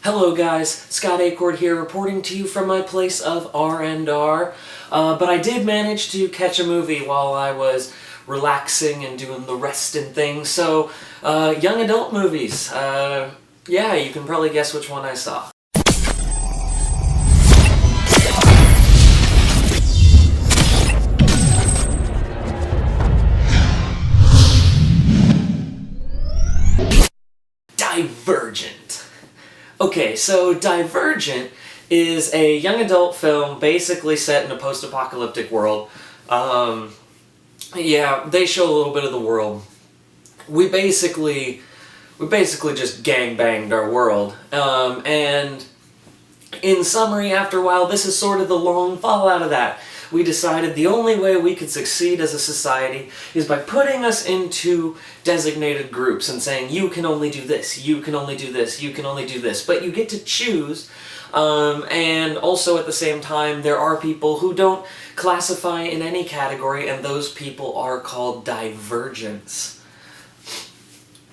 Hello guys, Scott Acord here reporting to you from my place of R&R. But I did manage to catch a movie while I was relaxing and doing the resting thing, so young adult movies. Yeah, you can probably guess which one I saw. Divergent. Okay, so Divergent is a young adult film basically set in a post-apocalyptic world. Yeah, they show a little bit of the world. We basically just gangbanged our world. And in summary, after a while, this is sort of the long fallout of that. We decided the only way we could succeed as a society is by putting us into designated groups and saying, you can only do this, you can only do this, you can only do this, but you get to choose. And also at the same time, there are people who don't classify in any category, and those people are called divergents.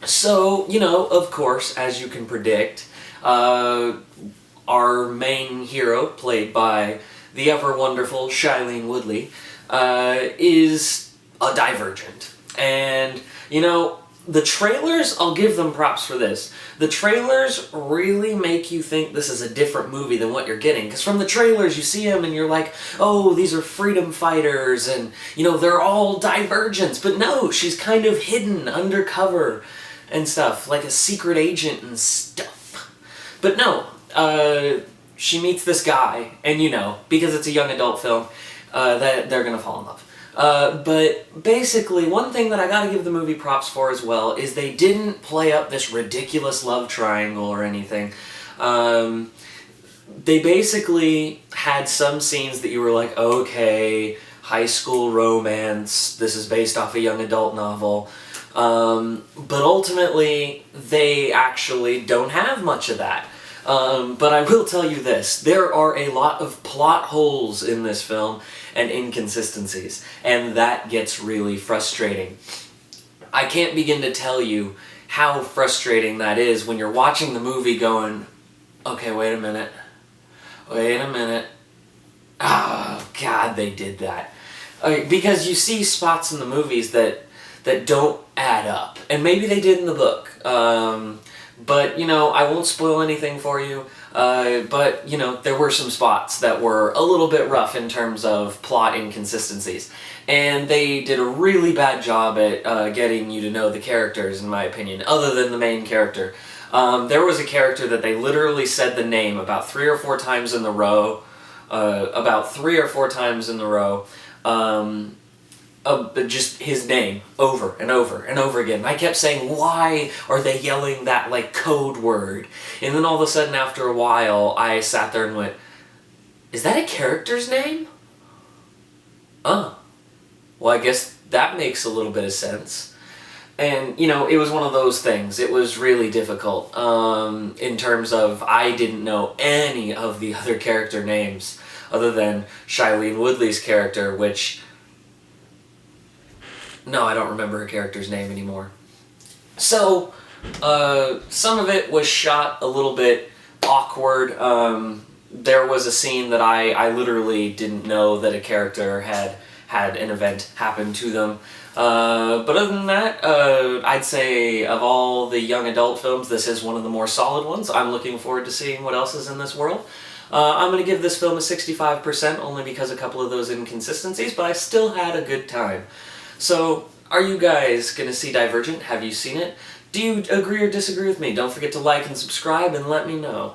So, of course, as you can predict, our main hero, played by the ever-wonderful Shailene Woodley, is a divergent. And, the trailers, I'll give them props for this. The trailers really make you think this is a different movie than what you're getting. Because from the trailers, you see them and you're like, oh, these are freedom fighters, and, they're all divergents. But no, she's kind of hidden, undercover, and stuff, like a secret agent and stuff. But no, she meets this guy, and because it's a young adult film, that they're gonna fall in love. But basically, one thing that I gotta give the movie props for as well is they didn't play up this ridiculous love triangle or anything. They basically had some scenes that you were like, okay, high school romance, this is based off a young adult novel. But ultimately, they actually don't have much of that. But I will tell you this, there are a lot of plot holes in this film and inconsistencies, and that gets really frustrating. I can't begin to tell you how frustrating that is when you're watching the movie going, okay, wait a minute, oh god, they did that. Because you see spots in the movies that don't add up, and maybe they did in the book. But, I won't spoil anything for you, but, there were some spots that were a little bit rough in terms of plot inconsistencies. And they did a really bad job at getting you to know the characters, in my opinion, other than the main character. There was a character that they literally said the name about 3 or 4 times in the row, just his name over and over and over again. And I kept saying, why are they yelling that like code word? And then all of a sudden after a while I sat there and went, is that a character's name? Well, I guess that makes a little bit of sense. And, it was one of those things. It was really difficult in terms of I didn't know any of the other character names other than Shailene Woodley's character, which... No, I don't remember her character's name anymore. So, some of it was shot a little bit awkward. There was a scene that I literally didn't know that a character had an event happen to them. But other than that, I'd say of all the young adult films, this is one of the more solid ones. I'm looking forward to seeing what else is in this world. I'm going to give this film a 65% only because a couple of those inconsistencies, but I still had a good time. So, are you guys going to see Divergent? Have you seen it? Do you agree or disagree with me? Don't forget to like and subscribe and let me know.